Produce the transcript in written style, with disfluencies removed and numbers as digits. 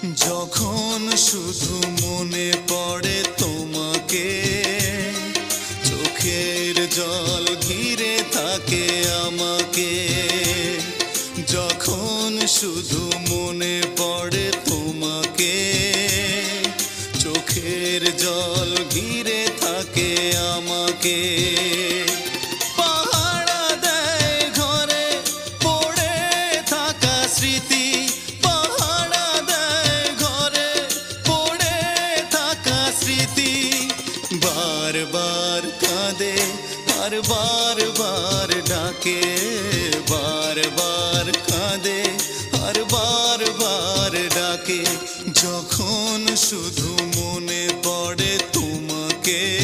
যখন শুধু মনে পড়ে তোমাকে, চোখের জল ঘিরে থাকে আমাকে। যখন শুধু মনে পড়ে তোমাকে, চোখের জল ঘিরে থাকে আমাকে। পাহারা দেয় ঘরে পড়ে থাকা স্মৃতি, পাহারা দেয় ঘরে পড়ে থাকা স্মৃতি। বারবার কাঁদে আর বারবার ডাকে, বারবার কাঁদে আর বারবার ডাকে। যখন শুধু মনে পড়ে তোমাকে,